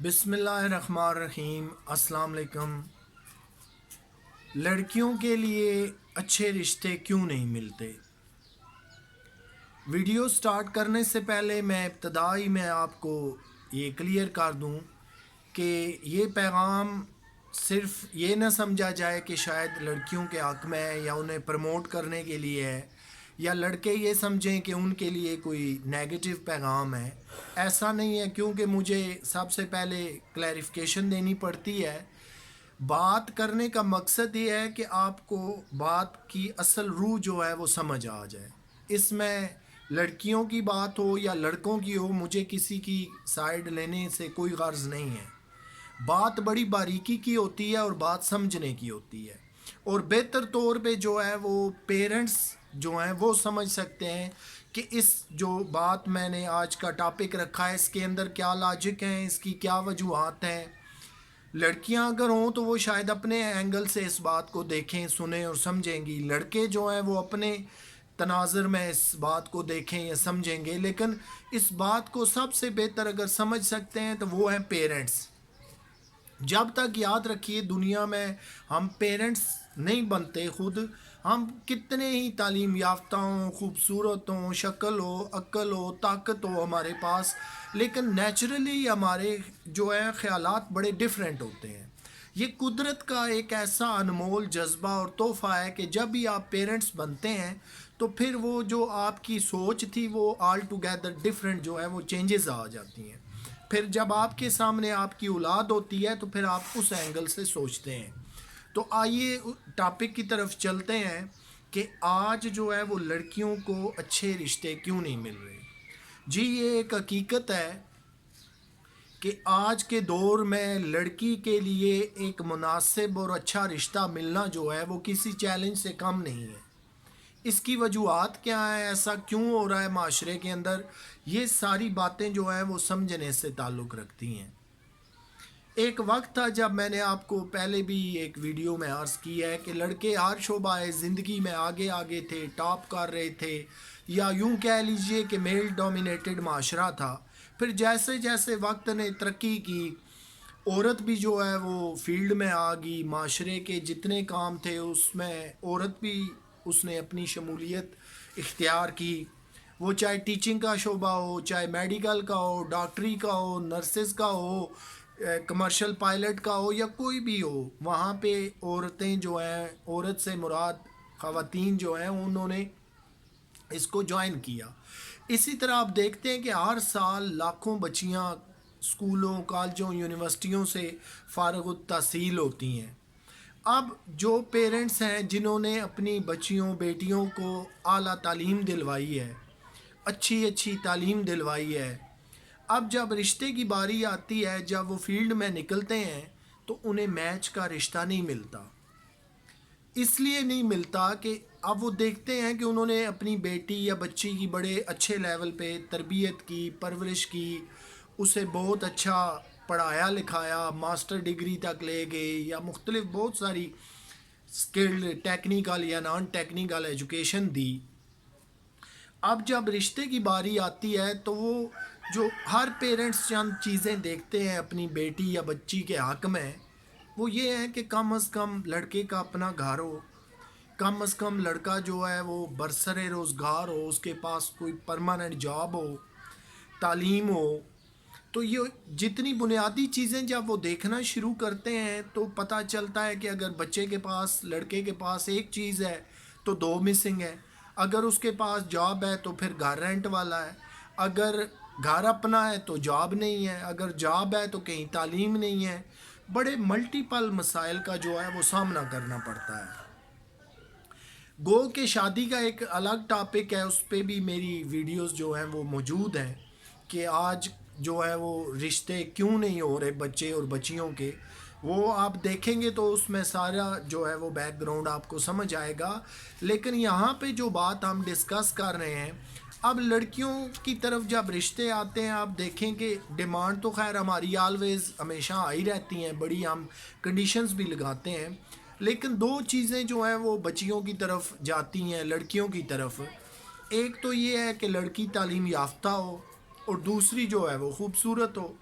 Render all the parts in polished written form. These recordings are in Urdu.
بسم اللہ الرحمن الرحیم۔ السلام علیکم۔ لڑکیوں کے لیے اچھے رشتے کیوں نہیں ملتے؟ ویڈیو سٹارٹ کرنے سے پہلے میں ابتدائی میں آپ کو یہ کلیئر کر دوں کہ یہ پیغام صرف یہ نہ سمجھا جائے کہ شاید لڑکیوں کے حق میں ہے یا انہیں پروموٹ کرنے کے لیے ہے، یا لڑکے یہ سمجھیں کہ ان کے لیے کوئی نیگیٹو پیغام ہے۔ ایسا نہیں ہے، کیونکہ مجھے سب سے پہلے کلیریفیکیشن دینی پڑتی ہے۔ بات کرنے کا مقصد یہ ہے کہ آپ کو بات کی اصل روح جو ہے وہ سمجھ آ جائے۔ اس میں لڑکیوں کی بات ہو یا لڑکوں کی ہو، مجھے کسی کی سائیڈ لینے سے کوئی غرض نہیں ہے۔ بات بڑی باریکی کی ہوتی ہے اور بات سمجھنے کی ہوتی ہے، اور بہتر طور پہ جو ہے وہ پیرنٹس جو ہیں وہ سمجھ سکتے ہیں کہ اس جو بات میں نے آج کا ٹاپک رکھا ہے اس کے اندر کیا لاجک ہیں، اس کی کیا وجوہات ہیں۔ لڑکیاں اگر ہوں تو وہ شاید اپنے اینگل سے اس بات کو دیکھیں، سنیں اور سمجھیں گی۔ لڑکے جو ہیں وہ اپنے تناظر میں اس بات کو دیکھیں یا سمجھیں گے، لیکن اس بات کو سب سے بہتر اگر سمجھ سکتے ہیں تو وہ ہیں پیرنٹس۔ جب تک یاد رکھیے دنیا میں ہم پیرنٹس نہیں بنتے خود، ہم کتنے ہی تعلیم یافتہ ہوں، خوبصورت ہوں، شکل ہو، عقل ہو، طاقت ہو ہمارے پاس، لیکن نیچرلی ہمارے جو ہے خیالات بڑے ڈیفرنٹ ہوتے ہیں۔ یہ قدرت کا ایک ایسا انمول جذبہ اور تحفہ ہے کہ جب بھی آپ پیرنٹس بنتے ہیں تو پھر وہ جو آپ کی سوچ تھی وہ آل ٹوگیدر ڈیفرنٹ جو ہے وہ چینجز آ جاتی ہیں۔ پھر جب آپ کے سامنے آپ کی اولاد ہوتی ہے تو پھر آپ اس اینگل سے سوچتے ہیں۔ تو آئیے ٹاپک کی طرف چلتے ہیں کہ آج جو ہے وہ لڑکیوں کو اچھے رشتے کیوں نہیں مل رہے۔ جی یہ ایک حقیقت ہے کہ آج کے دور میں لڑکی کے لیے ایک مناسب اور اچھا رشتہ ملنا جو ہے وہ کسی چیلنج سے کم نہیں ہے۔ اس کی وجوہات کیا ہیں، ایسا کیوں ہو رہا ہے معاشرے کے اندر، یہ ساری باتیں جو ہیں وہ سمجھنے سے تعلق رکھتی ہیں۔ ایک وقت تھا جب میں نے آپ کو پہلے بھی ایک ویڈیو میں عرض کیا ہے کہ لڑکے ہر شعبہ زندگی میں آگے آگے تھے، ٹاپ کر رہے تھے، یا یوں کہہ لیجئے کہ میل ڈومینیٹڈ معاشرہ تھا۔ پھر جیسے جیسے وقت نے ترقی کی، عورت بھی جو ہے وہ فیلڈ میں آ گئی، معاشرے کے جتنے کام تھے اس میں عورت بھی اس نے اپنی شمولیت اختیار کی۔ وہ چاہے ٹیچنگ کا شعبہ ہو، چاہے میڈیکل کا ہو، ڈاکٹری کا ہو، نرسز کا ہو، کمرشل پائلٹ کا ہو، یا کوئی بھی ہو، وہاں پہ عورتیں جو ہیں، عورت سے مراد خواتین جو ہیں، انہوں نے اس کو جوائن کیا۔ اسی طرح آپ دیکھتے ہیں کہ ہر سال لاکھوں بچیاں اسکولوں، کالجوں، یونیورسٹیوں سے فارغ التحصیل ہوتی ہیں۔ اب جو پیرنٹس ہیں جنہوں نے اپنی بچیوں بیٹیوں کو اعلیٰ تعلیم دلوائی ہے، اچھی تعلیم دلوائی ہے، اب جب رشتے کی باری آتی ہے، جب وہ فیلڈ میں نکلتے ہیں تو انہیں میچ کا رشتہ نہیں ملتا۔ اس لیے نہیں ملتا کہ اب وہ دیکھتے ہیں کہ انہوں نے اپنی بیٹی یا بچی کی بڑے اچھے لیول پہ تربیت کی، پرورش کی، اسے بہت اچھا پڑھایا لکھایا، ماسٹر ڈگری تک لے گئے، یا مختلف بہت ساری اسکلڈ ٹیکنیکل یا نان ٹیکنیکل ایجوکیشن دی۔ اب جب رشتے کی باری آتی ہے تو وہ جو ہر پیرنٹس چند چیزیں دیکھتے ہیں اپنی بیٹی یا بچی کے حق میں، وہ یہ ہے کہ کم از کم لڑکے کا اپنا گھر ہو، کم از کم لڑکا جو ہے وہ برسر روزگار ہو، اس کے پاس کوئی پرماننٹ جاب ہو، تعلیم ہو۔ تو یہ جتنی بنیادی چیزیں جب وہ دیکھنا شروع کرتے ہیں تو پتہ چلتا ہے کہ اگر بچے کے پاس، لڑکے کے پاس ایک چیز ہے تو دو مسنگ ہے۔ اگر اس کے پاس جاب ہے تو پھر گھر رینٹ والا ہے، اگر گھر اپنا ہے تو جاب نہیں ہے، اگر جاب ہے تو کہیں تعلیم نہیں ہے۔ بڑے ملٹیپل مسائل کا جو ہے وہ سامنا کرنا پڑتا ہے۔ گو کہ شادی کا ایک الگ ٹاپک ہے، اس پہ بھی میری ویڈیوز جو ہیں وہ موجود ہیں کہ آج جو ہے وہ رشتے کیوں نہیں ہو رہے بچے اور بچیوں کے، وہ آپ دیکھیں گے تو اس میں سارا جو ہے وہ بیک گراؤنڈ آپ کو سمجھ آئے گا۔ لیکن یہاں پہ جو بات ہم ڈسکس کر رہے ہیں، اب لڑکیوں کی طرف جب رشتے آتے ہیں، آپ دیکھیں کہ ڈیمانڈ تو خیر ہماری آلویز ہمیشہ آئی رہتی ہیں، بڑی ہم کنڈیشنز بھی لگاتے ہیں، لیکن دو چیزیں جو ہیں وہ بچیوں کی طرف جاتی ہیں، لڑکیوں کی طرف۔ ایک تو یہ ہے کہ لڑکی تعلیم یافتہ ہو، اور دوسری جو ہے وہ خوبصورت ہو۔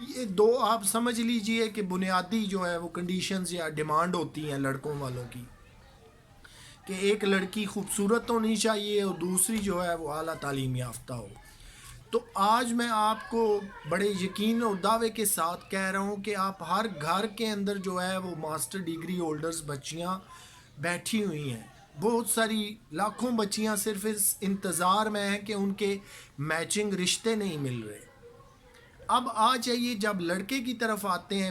یہ دو آپ سمجھ لیجئے کہ بنیادی جو ہے وہ کنڈیشنز یا ڈیمانڈ ہوتی ہیں لڑکوں والوں کی، کہ ایک لڑکی خوبصورت ہونی چاہیے اور دوسری جو ہے وہ اعلیٰ تعلیم یافتہ ہو۔ تو آج میں آپ کو بڑے یقین اور دعوے کے ساتھ کہہ رہا ہوں کہ آپ ہر گھر کے اندر جو ہے وہ ماسٹر ڈگری ہولڈرز بچیاں بیٹھی ہوئی ہیں، بہت ساری لاکھوں بچیاں صرف اس انتظار میں ہیں کہ ان کے میچنگ رشتے نہیں مل رہے۔ اب آ جائیے جب لڑکے کی طرف آتے ہیں،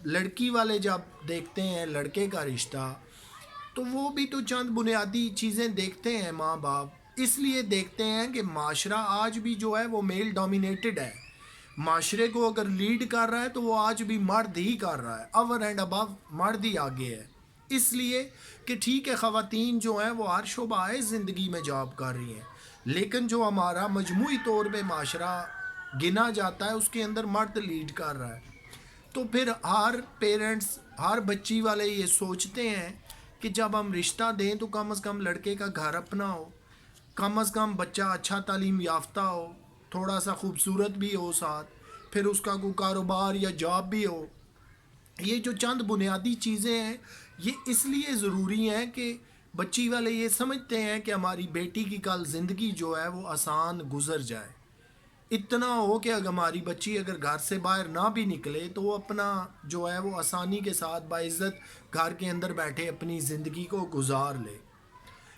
لڑکی والے جب دیکھتے ہیں لڑکے کا رشتہ، تو وہ بھی تو چند بنیادی چیزیں دیکھتے ہیں ماں باپ، اس لیے دیکھتے ہیں کہ معاشرہ آج بھی جو ہے وہ میل ڈومینیٹڈ ہے۔ معاشرے کو اگر لیڈ کر رہا ہے تو وہ آج بھی مرد ہی کر رہا ہے، اوور اینڈ ابو مرد ہی آگے ہے۔ اس لیے کہ ٹھیک ہے خواتین جو ہیں وہ ہر شعبہ زندگی میں جاب کر رہی ہیں، لیکن جو ہمارا مجموعی طور پہ معاشرہ گنا جاتا ہے اس کے اندر مرد لیڈ کر رہا ہے۔ تو پھر ہر پیرنٹس، ہر بچی والے یہ سوچتے ہیں کہ جب ہم رشتہ دیں تو کم از کم لڑکے کا گھر اپنا ہو، کم از کم بچہ اچھا تعلیم یافتہ ہو، تھوڑا سا خوبصورت بھی ہو ساتھ، پھر اس کا کوئی کاروبار یا جاب بھی ہو۔ یہ جو چند بنیادی چیزیں ہیں یہ اس لیے ضروری ہیں کہ بچی والے یہ سمجھتے ہیں کہ ہماری بیٹی کی کل زندگی جو ہے وہ آسان گزر جائے، اتنا ہو کہ اگر ہماری بچی اگر گھر سے باہر نہ بھی نکلے تو وہ اپنا جو ہے وہ آسانی کے ساتھ باعزت گھر کے اندر بیٹھے اپنی زندگی کو گزار لے۔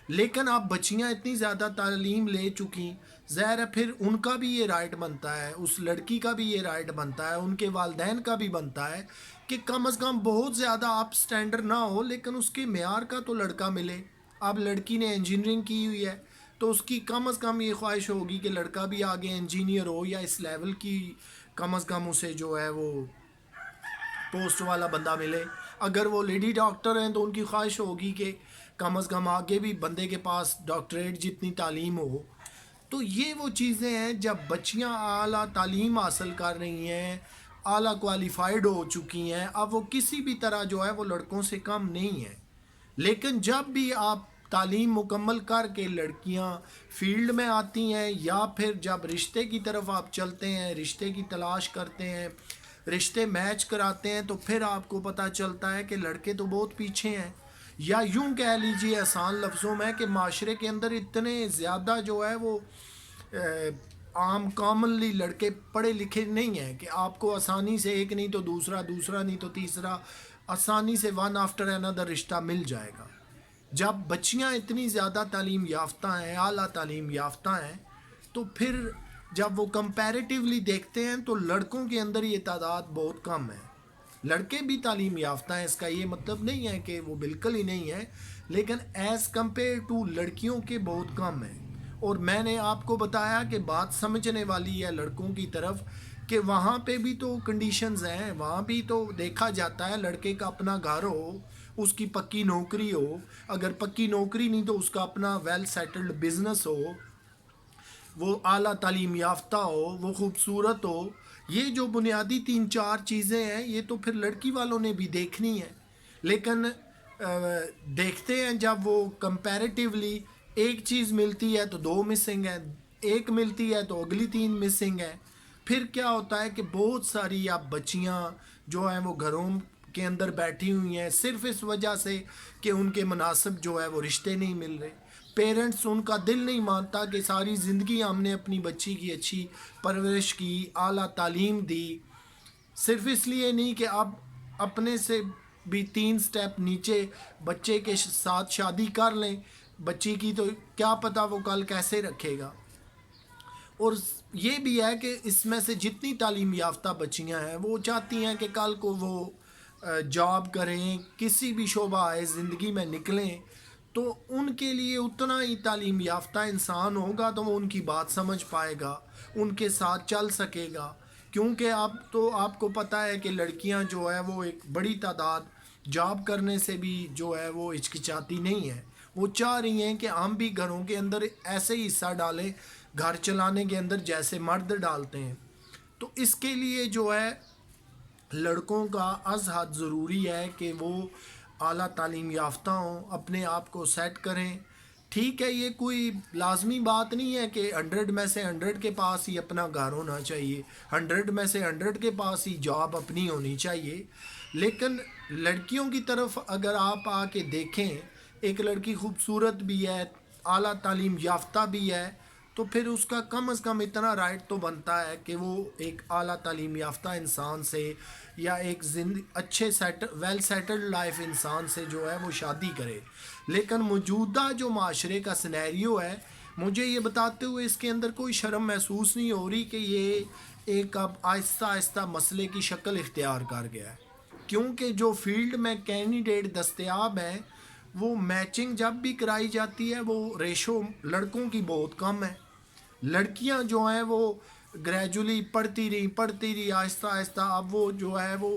لیکن اب بچیاں اتنی زیادہ تعلیم لے چکی، ظاہر ہے پھر ان کا بھی یہ رائٹ بنتا ہے، اس لڑکی کا بھی یہ رائٹ بنتا ہے، ان کے والدین کا بھی بنتا ہے کہ کم از کم بہت زیادہ اپ سٹینڈرڈ نہ ہو لیکن اس کے معیار کا تو لڑکا ملے۔ اب لڑکی نے انجینئرنگ کی ہوئی ہے تو اس کی کم از کم یہ خواہش ہوگی کہ لڑکا بھی آگے انجینئر ہو، یا اس لیول کی کم از کم اسے جو ہے وہ پوسٹ والا بندہ ملے۔ اگر وہ لیڈی ڈاکٹر ہیں تو ان کی خواہش ہوگی کہ کم از کم آگے بھی بندے کے پاس ڈاکٹریٹ جتنی تعلیم ہو۔ تو یہ وہ چیزیں ہیں جب بچیاں اعلیٰ تعلیم حاصل کر رہی ہیں، اعلیٰ کوالیفائڈ ہو چکی ہیں، اب وہ کسی بھی طرح جو ہے وہ لڑکوں سے کم نہیں ہیں۔ لیکن جب بھی آپ تعلیم مکمل کر کے لڑکیاں فیلڈ میں آتی ہیں، یا پھر جب رشتے کی طرف آپ چلتے ہیں، رشتے کی تلاش کرتے ہیں، رشتے میچ کراتے ہیں، تو پھر آپ کو پتہ چلتا ہے کہ لڑکے تو بہت پیچھے ہیں، یا یوں کہہ لیجیے آسان لفظوں میں کہ معاشرے کے اندر اتنے زیادہ جو ہے وہ عام کامنلی لڑکے پڑھے لکھے نہیں ہیں کہ آپ کو آسانی سے ایک نہیں تو دوسرا، دوسرا نہیں تو تیسرا، آسانی سے ون آفٹر اندر رشتہ مل جائے گا۔ جب بچیاں اتنی زیادہ تعلیم یافتہ ہیں، اعلیٰ تعلیم یافتہ ہیں، تو پھر جب وہ کمپیریٹیولی دیکھتے ہیں تو لڑکوں کے اندر یہ تعداد بہت کم ہے۔ لڑکے بھی تعلیم یافتہ ہیں، اس کا یہ مطلب نہیں ہے کہ وہ بالکل ہی نہیں ہے، لیکن ایز کمپیئر ٹو لڑکیوں کے بہت کم ہیں۔ اور میں نے آپ کو بتایا کہ بات سمجھنے والی ہے لڑکوں کی طرف، کہ وہاں پہ بھی تو کنڈیشنز ہیں، وہاں بھی تو دیکھا جاتا ہے لڑکے کا اپنا گھر ہو، اس کی پکی نوکری ہو، اگر پکی نوکری نہیں تو اس کا اپنا ویل سیٹلڈ بزنس ہو، وہ اعلیٰ تعلیم یافتہ ہو، وہ خوبصورت ہو۔ یہ جو بنیادی 3-4 چیزیں ہیں یہ تو پھر لڑکی والوں نے بھی دیکھنی ہے، لیکن دیکھتے ہیں جب وہ کمپیریٹیولی ایک چیز ملتی ہے تو 2 مسنگ ہے، ایک ملتی ہے تو اگلی 3 مسنگ ہے، پھر کیا ہوتا ہے کہ بہت ساری اب بچیاں جو ہیں وہ گھروں کے اندر بیٹھی ہوئی ہیں صرف اس وجہ سے کہ ان کے مناسب جو ہے وہ رشتے نہیں مل رہے۔ پیرنٹس ان کا دل نہیں مانتا کہ ساری زندگی ہم نے اپنی بچی کی اچھی پرورش کی، اعلیٰ تعلیم دی، صرف اس لیے نہیں کہ اب اپنے سے بھی 3 سٹیپ نیچے بچے کے ساتھ شادی کر لیں بچی کی، تو کیا پتہ وہ کل کیسے رکھے گا۔ اور یہ بھی ہے کہ اس میں سے جتنی تعلیم یافتہ بچیاں ہیں وہ چاہتی ہیں کہ کل کو وہ جاب کریں، کسی بھی شعبہ زندگی میں نکلیں، تو ان کے لیے اتنا ہی تعلیم یافتہ انسان ہوگا تو وہ ان کی بات سمجھ پائے گا، ان کے ساتھ چل سکے گا۔ کیونکہ اب تو آپ کو پتہ ہے کہ لڑکیاں جو ہے وہ ایک بڑی تعداد جاب کرنے سے بھی جو ہے وہ ہچکچاتی نہیں ہیں، وہ چاہ رہی ہیں کہ ہم بھی گھروں کے اندر ایسے ہی حصہ ڈالیں گھر چلانے کے اندر جیسے مرد ڈالتے ہیں۔ تو اس کے لیے جو ہے لڑکوں کا از حد ضروری ہے کہ وہ اعلیٰ تعلیم یافتہ ہوں، اپنے آپ کو سیٹ کریں، ٹھیک ہے، یہ کوئی لازمی بات نہیں ہے کہ 100 میں سے 100 کے پاس ہی اپنا گھر ہونا چاہیے، 100 میں سے 100 کے پاس ہی جاب اپنی ہونی چاہیے، لیکن لڑکیوں کی طرف اگر آپ آ کے دیکھیں، ایک لڑکی خوبصورت بھی ہے، اعلیٰ تعلیم یافتہ بھی ہے، تو پھر اس کا کم از کم اتنا رائٹ تو بنتا ہے کہ وہ ایک اعلیٰ تعلیم یافتہ انسان سے یا ایک اچھے ویل سیٹلڈ لائف انسان سے جو ہے وہ شادی کرے۔ لیکن موجودہ جو معاشرے کا سینیریو ہے، مجھے یہ بتاتے ہوئے اس کے اندر کوئی شرم محسوس نہیں ہو رہی کہ یہ ایک اب آہستہ آہستہ مسئلے کی شکل اختیار کر گیا ہے، کیونکہ جو فیلڈ میں کینڈیڈیٹ دستیاب ہیں وہ میچنگ جب بھی کرائی جاتی ہے وہ ریشو لڑکوں کی بہت کم ہے۔ لڑکیاں جو ہیں وہ گریجولی پڑھتی رہی آہستہ آہستہ، اب وہ جو ہے وہ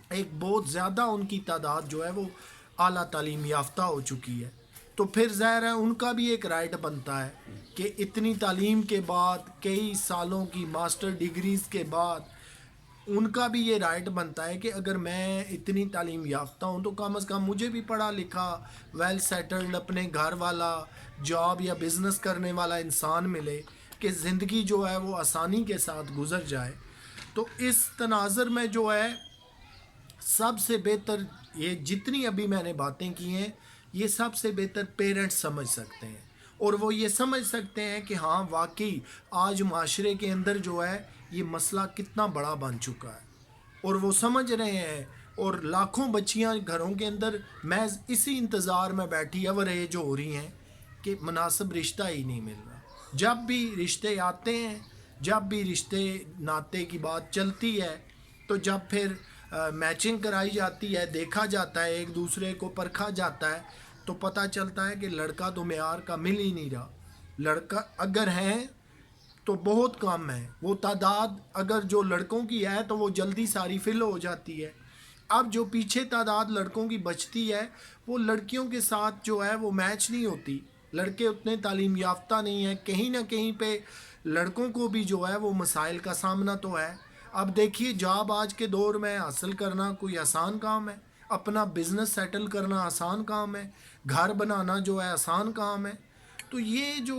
ایک بہت زیادہ ان کی تعداد جو ہے وہ اعلیٰ تعلیم یافتہ ہو چکی ہے، تو پھر ظاہر ہے ان کا بھی ایک رائٹ بنتا ہے کہ اتنی تعلیم کے بعد، کئی سالوں کی ماسٹر ڈگریز کے بعد، ان کا بھی یہ رائٹ بنتا ہے کہ اگر میں اتنی تعلیم یافتہ ہوں تو کم از کم مجھے بھی پڑھا لکھا، ویل سیٹلڈ، اپنے گھر والا، جاب یا بزنس کرنے والا انسان ملے کہ زندگی جو ہے وہ آسانی کے ساتھ گزر جائے۔ تو اس تناظر میں جو ہے سب سے بہتر، یہ جتنی ابھی میں نے باتیں کی ہیں، یہ سب سے بہتر پیرنٹس سمجھ سکتے ہیں، اور وہ یہ سمجھ سکتے ہیں کہ ہاں واقعی آج معاشرے کے اندر جو ہے یہ مسئلہ کتنا بڑا بن چکا ہے، اور وہ سمجھ رہے ہیں، اور لاکھوں بچیاں گھروں کے اندر محض اسی انتظار میں بیٹھی اوور ایج ہو رہی ہیں کہ مناسب رشتہ ہی نہیں مل رہا۔ جب بھی رشتے آتے ہیں، جب بھی رشتے ناطے کی بات چلتی ہے، تو جب پھر میچنگ کرائی جاتی ہے، دیکھا جاتا ہے، ایک دوسرے کو پرکھا جاتا ہے، تو پتہ چلتا ہے کہ لڑکا تو معیار کا مل ہی نہیں رہا۔ لڑکا اگر ہیں تو بہت کم ہے، وہ تعداد اگر جو لڑکوں کی ہے تو وہ جلدی ساری فل ہو جاتی ہے۔ اب جو پیچھے تعداد لڑکوں کی بچتی ہے وہ لڑکیوں کے ساتھ جو ہے وہ میچ نہیں ہوتی، لڑکے اتنے تعلیم یافتہ نہیں ہیں، کہیں نہ کہیں پہ لڑکوں کو بھی جو ہے وہ مسائل کا سامنا تو ہے۔ اب دیکھیے، جاب آج کے دور میں حاصل کرنا کوئی آسان کام ہے، اپنا بزنس سیٹل کرنا آسان کام ہے، گھر بنانا جو ہے آسان کام ہے۔ تو یہ جو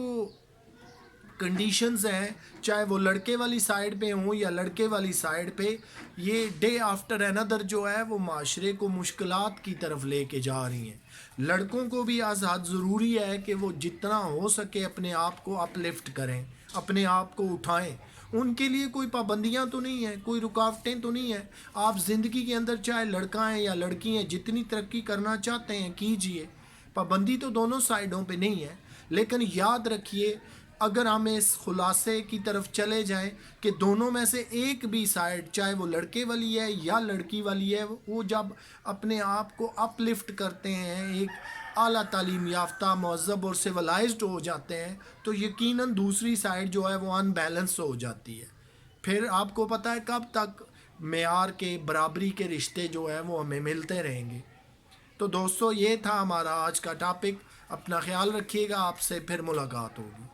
کنڈیشنز ہیں، چاہے وہ لڑکے والی سائڈ پہ ہوں یا لڑکے والی سائڈ پہ، یہ ڈے آفٹر انادر جو ہے وہ معاشرے کو مشکلات کی طرف لے کے جا رہی ہیں۔ لڑکوں کو بھی از حد ضروری ہے کہ وہ جتنا ہو سکے اپنے آپ کو اپ لفٹ کریں، اپنے آپ کو اٹھائیں۔ ان کے لیے کوئی پابندیاں تو نہیں ہیں، کوئی رکاوٹیں تو نہیں ہیں۔ آپ زندگی کے اندر چاہے لڑکا ہیں یا لڑکی ہیں، جتنی ترقی کرنا چاہتے ہیں کیجئے، پابندی تو دونوں سائڈوں پہ نہیں ہے۔ لیکن یاد رکھیے، اگر ہم اس خلاصے کی طرف چلے جائیں کہ دونوں میں سے ایک بھی سائڈ، چاہے وہ لڑکے والی ہے یا لڑکی والی ہے، وہ جب اپنے آپ کو اپ لفٹ کرتے ہیں، ایک اعلیٰ تعلیم یافتہ، مہذب اور سیولائزڈ ہو جاتے ہیں، تو یقیناً دوسری سائڈ جو ہے وہ ان بیلنس ہو جاتی ہے۔ پھر آپ کو پتہ ہے کب تک معیار کے، برابری کے رشتے جو ہے وہ ہمیں ملتے رہیں گے۔ تو دوستو، یہ تھا ہمارا آج کا ٹاپک۔ اپنا خیال رکھیے گا، آپ سے پھر ملاقات ہوگی۔